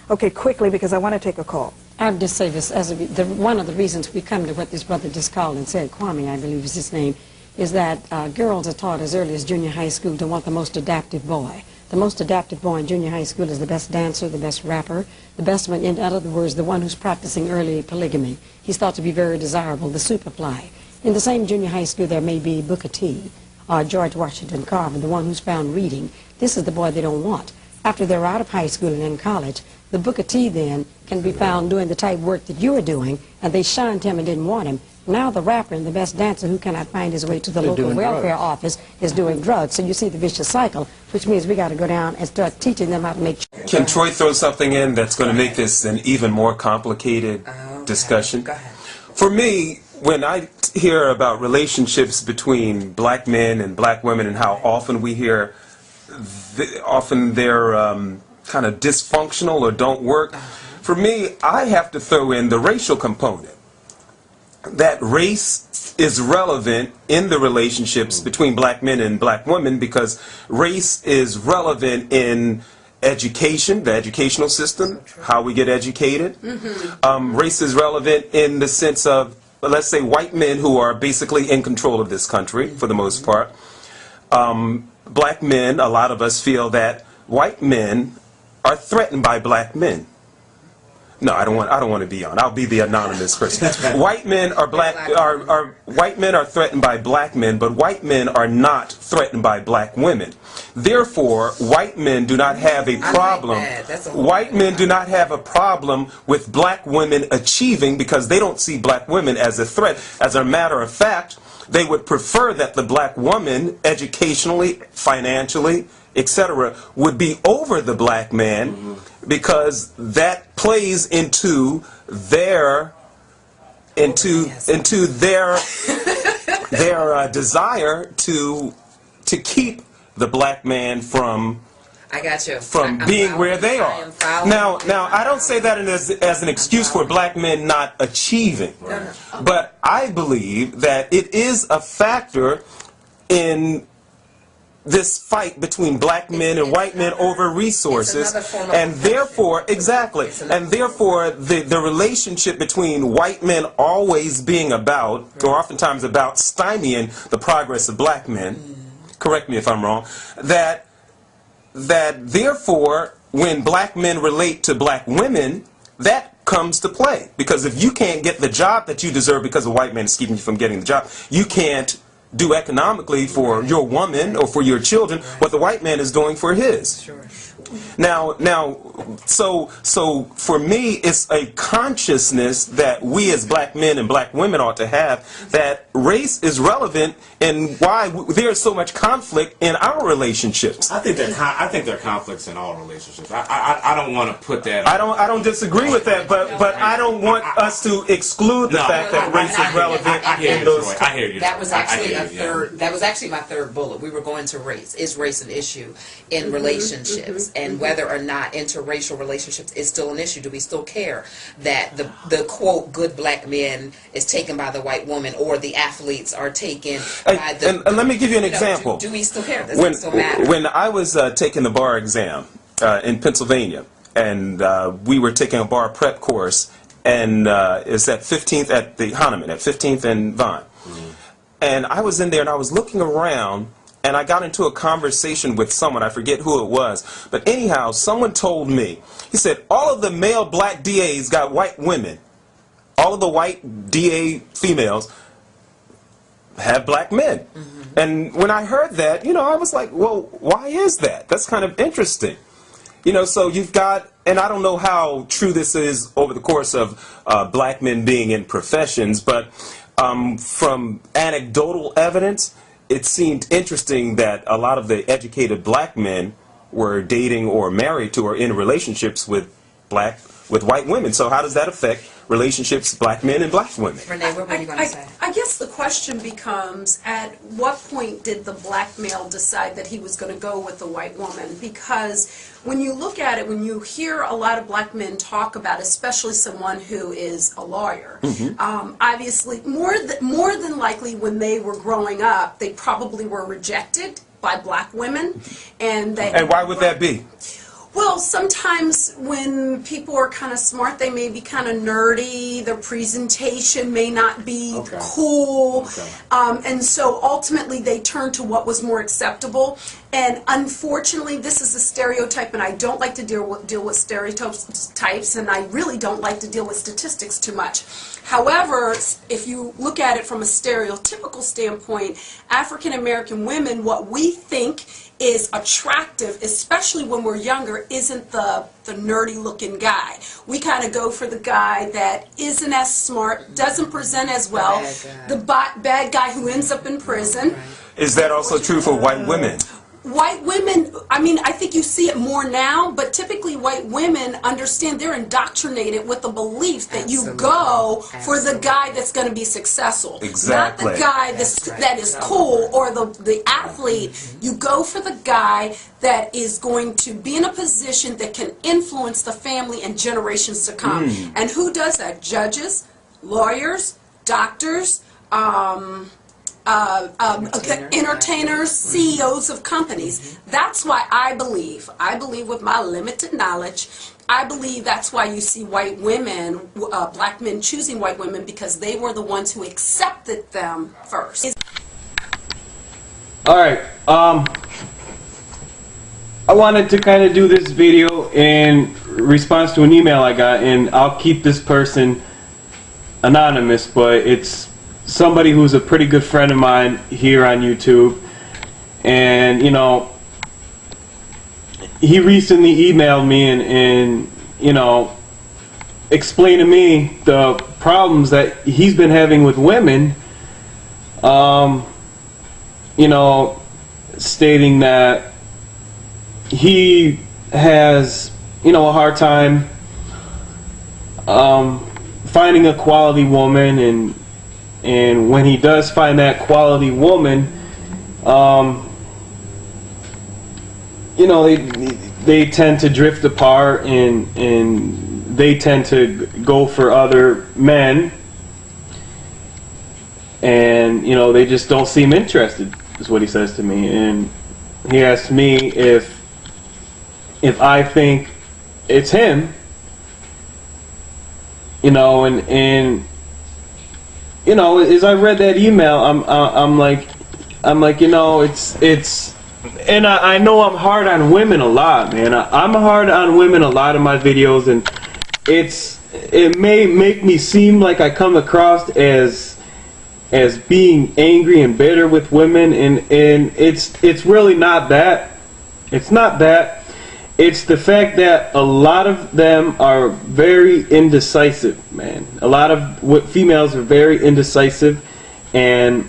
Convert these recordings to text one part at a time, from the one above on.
Okay, quickly, because I want to take a call. I would just say this, one of the reasons we come to what this brother just called and said, Kwame, I believe is his name, is that girls are taught as early as junior high school to want the most adaptive boy. The most adaptive boy in junior high school is the best dancer, the best rapper, the best one, in other words, the one who's practicing early polygamy. He's thought to be very desirable, the superfly. In the same junior high school, there may be Booker T, or George Washington Carver, the one who's found reading. This is the boy they don't want. After they're out of high school and in college, the Booker T then can be found doing the type work that you are doing, and they shunned him and didn't want him. Now the rapper and the best dancer who cannot find his way to the local welfare office is doing drugs. So you see the vicious cycle, which means we got to go down and start teaching them how to make... Can Troy throw something in that's going to make this an even more complicated discussion? Go ahead. For me, when I hear about relationships between black men and black women and how often we hear often they're kind of dysfunctional or don't work, for me, I have to throw in the racial component. That race is relevant in the relationships between black men and black women because race is relevant in education, the educational system, how we get educated. Race is relevant in the sense of, let's say, white men who are basically in control of this country for the most part. Black men, a lot of us feel that white men are threatened by black men. No, I don't want to be on. I'll be the anonymous person. White men are white men are threatened by black men, but white men are not threatened by black women. Therefore, white men do not have a problem. White men do not have a problem with black women achieving because they don't see black women as a threat. As a matter of fact, they would prefer that the black woman, educationally, financially, etc., would be over the black man because that plays into their their desire to keep the black man from being where they are. Now I don't say that as an excuse for black men not achieving, but I believe that it is a factor in this fight between black men and white men over resources, and therefore, and therefore the relationship between white men always being about, or oftentimes about, stymieing the progress of black men, correct me if I'm wrong, that therefore when black men relate to black women, that comes to play. Because if you can't get the job that you deserve because a white man is keeping you from getting the job, you can't do economically for your woman or for your children what the white man is doing for his. Now, so for me, it's a consciousness that we as black men and black women ought to have, that race is relevant in why there's so much conflict in our relationships. I think there are conflicts in all relationships. I don't want to put that. I don't disagree with that, but I don't want us to exclude the fact that race is relevant in those. I hear you. That was actually that was actually my third bullet. We were going to race. Is race an issue in relationships? And whether or not interracial relationships is still an issue. Do we still care that the quote good black men is taken by the white woman, or the athletes are taken by the... And let me give you an example. Do we still care? Does it still matter? When I was taking the bar exam in Pennsylvania, and we were taking a bar prep course, and it's at 15th at the Hahnemann, at 15th and Vine. And I was in there and I was looking around, and I got into a conversation with someone, I forget who it was, but anyhow, someone told me, he said, all of the male black DAs got white women. All of the white DA females have black men. And when I heard that, I was like, well, why is that? That's kind of interesting. So you've got, and I don't know how true this is over the course of black men being in professions, but from anecdotal evidence, it seemed interesting that a lot of the educated black men were dating or married to or in relationships with white women. So how does that affect relationships, black men and black women? Renee, what were you going to say? I guess the question becomes, at what point did the black male decide that he was going to go with the white woman? Because when you look at it, when you hear a lot of black men talk about, especially someone who is a lawyer, obviously more than likely when they were growing up, they probably were rejected by black women. And why would that be? Well, sometimes when people are kind of smart, they may be kind of nerdy. Their presentation may not be cool. And so ultimately they turn to what was more acceptable. And unfortunately, this is a stereotype, and I don't like to deal with stereotypes, and I really don't like to deal with statistics too much. However, if you look at it from a stereotypical standpoint, African American women, what we think is attractive, especially when we're younger, isn't the nerdy looking guy. We kind of go for the guy that isn't as smart, doesn't present as well, the bad guy who ends up in prison. Is that also true for white women? White women, I mean, I think you see it more now, but typically white women understand, they're indoctrinated with the belief that you go for the guy that's going to be successful. Exactly. Not the guy that is cool or the athlete. You go for the guy that is going to be in a position that can influence the family and generations to come. And who does that? Judges, lawyers, doctors, entertainers, CEOs of companies. That's why I believe with my limited knowledge, I believe that's why you see white women, black men choosing white women, because they were the ones who accepted them first. Alright, I wanted to kind of do this video in response to an email I got, and I'll keep this person anonymous, but it's somebody who's a pretty good friend of mine here on YouTube. And you know, he recently emailed me and you know, explained to me the problems that he's been having with women, you know, stating that he has, you know, a hard time finding a quality woman, and when he does find that quality woman, you know, they tend to drift apart, and they tend to go for other men, and you know, they just don't seem interested, is what he says to me. And he asked me if I think it's him, you know, and you know, as I read that email, I'm like, you know, it's, and I know I'm hard on women a lot, man. I'm hard on women a lot in my videos, and it may make me seem like I come across as being angry and bitter with women, and it's really not that. It's not that. It's the fact that a lot of them are very indecisive, man. A lot of females are very indecisive, and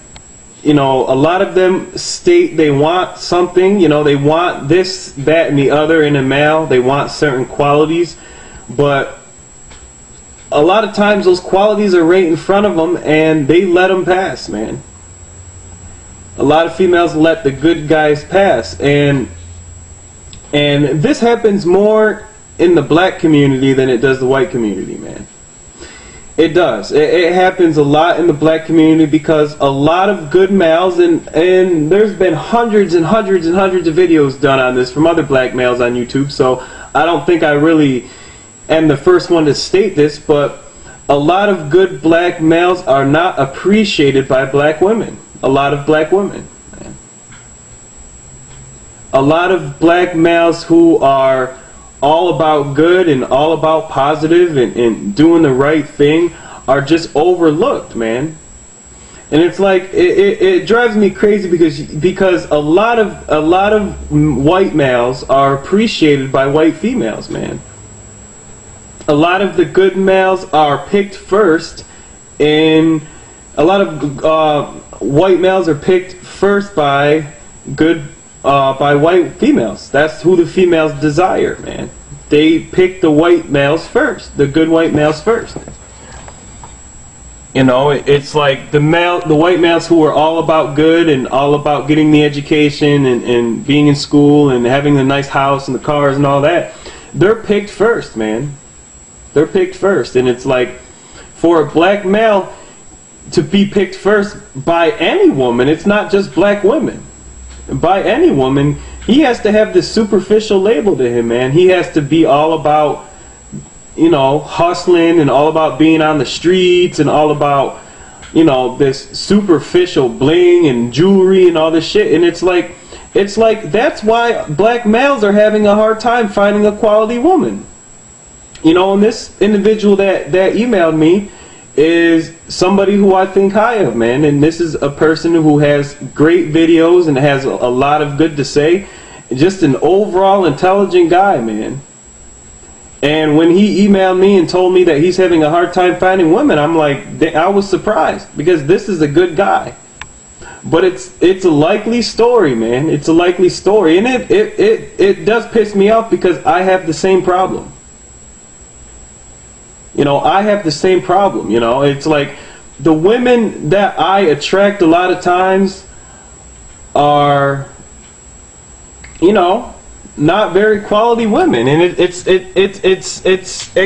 you know, a lot of them state they want something, you know, they want this, that, and the other in a male. They want certain qualities, but a lot of times those qualities are right in front of them, and they let them pass, man. A lot of females let the good guys pass, and this happens more in the black community than it does the white community, man. It does. It happens a lot in the black community because a lot of good males, and there's been hundreds and hundreds and hundreds of videos done on this from other black males on YouTube, so I don't think I really am the first one to state this, but a lot of good black males are not appreciated by black women. A lot of black women. A lot of black males who are all about good and all about positive and doing the right thing are just overlooked, man. And it's like it drives me crazy because a lot of white males are appreciated by white females, man. A lot of the good males are picked first, and a lot of white males are picked first by by white females. That's who the females desire, man. They pick the white males first, the good white males first. You know, it's like the white males who are all about good and all about getting the education and being in school and having the nice house and the cars and all that. They're picked first, man. They're picked first, and it's like for a black male to be picked first by any woman, it's not just black women. By any woman, he has to have this superficial label to him, man. He has to be all about, you know, hustling and all about being on the streets and all about, you know, this superficial bling and jewelry and all this shit. And it's like that's why black males are having a hard time finding a quality woman. You know, and this individual that emailed me is somebody who I think high of, man. And this is a person who has great videos and has a lot of good to say. Just an overall intelligent guy, man. And when he emailed me and told me that he's having a hard time finding women, I'm like, I was surprised, because this is a good guy. But it's a likely story, man. It's a likely story, and it does piss me off, because I have the same problem. You know, I have the same problem. You know, it's like the women that I attract a lot of times are, you know, not very quality women, and it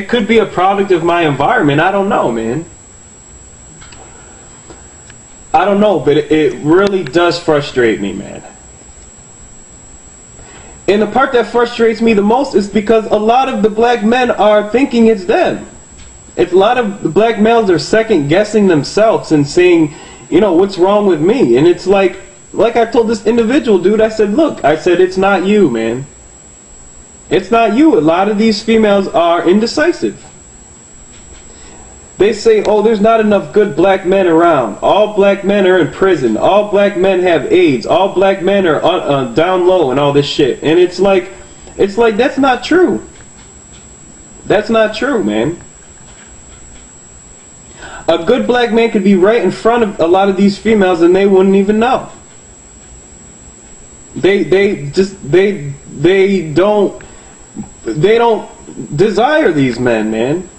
could be a product of my environment. I don't know, man. I don't know, but it really does frustrate me, man. And the part that frustrates me the most is because a lot of the black men are thinking it's them. A lot of the black males are second guessing themselves and saying, you know, what's wrong with me? And it's like I told this individual dude, I said, look, I said, it's not you, man. It's not you. A lot of these females are indecisive. They say, oh, there's not enough good black men around. All black men are in prison. All black men have AIDS. All black men are down low and all this shit. And it's like that's not true. That's not true, man. A good black man could be right in front of a lot of these females and they wouldn't even know. They don't desire these men, man.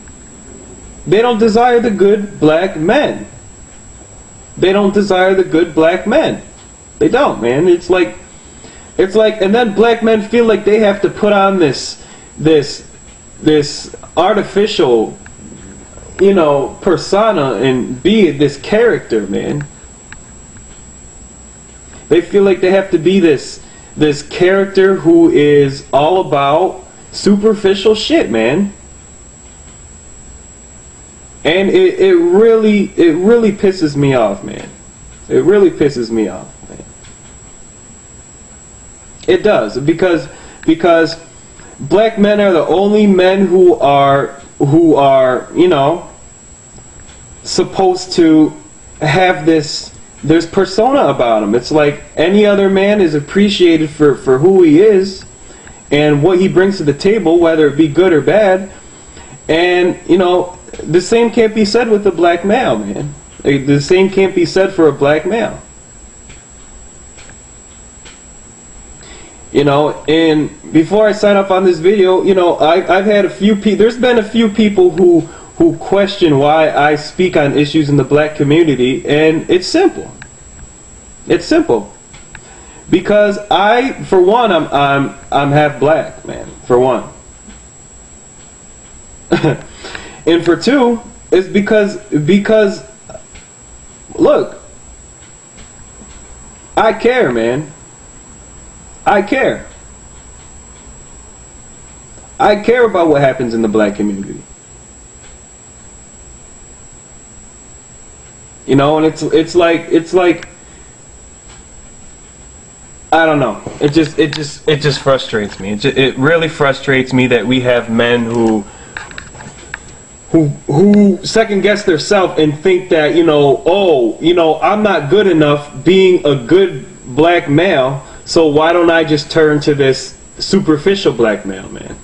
They don't desire the good black men. They don't desire the good black men. They don't, man. It's like, and then black men feel like they have to put on this artificial, you know, persona and be this character, man. They feel like they have to be this character who is all about superficial shit, man. And it really pisses me off, man. It really pisses me off, man. It does, because black men are the only men who are, you know, supposed to have this persona about them. It's like any other man is appreciated for who he is and what he brings to the table, whether it be good or bad. And, you know, the same can't be said with a black male, man. The same can't be said for a black male. You know, and before I sign up on this video, you know, I've had a few people, there's been a few people who question why I speak on issues in the black community, and it's simple. It's simple. Because for one, I'm half black, man, for one. And for two, it's because look, I care, man. I care. I care about what happens in the black community. You know, and it's like I don't know. It just frustrates me. It really frustrates me that we have men who second guess themselves and think that, you know, oh, you know, I'm not good enough being a good black male, so why don't I just turn to this superficial black male, man?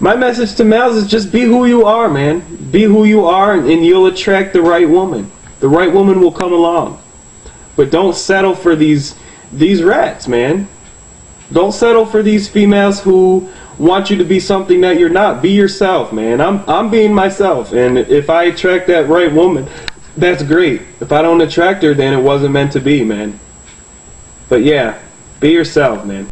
My message to males is just be who you are, man. Be who you are, and you'll attract the right woman. The right woman will come along. But don't settle for these rats, man. Don't settle for these females who want you to be something that you're not. Be yourself, man. I'm being myself, and if I attract that right woman, that's great. If I don't attract her, then it wasn't meant to be, man. But yeah, be yourself, man.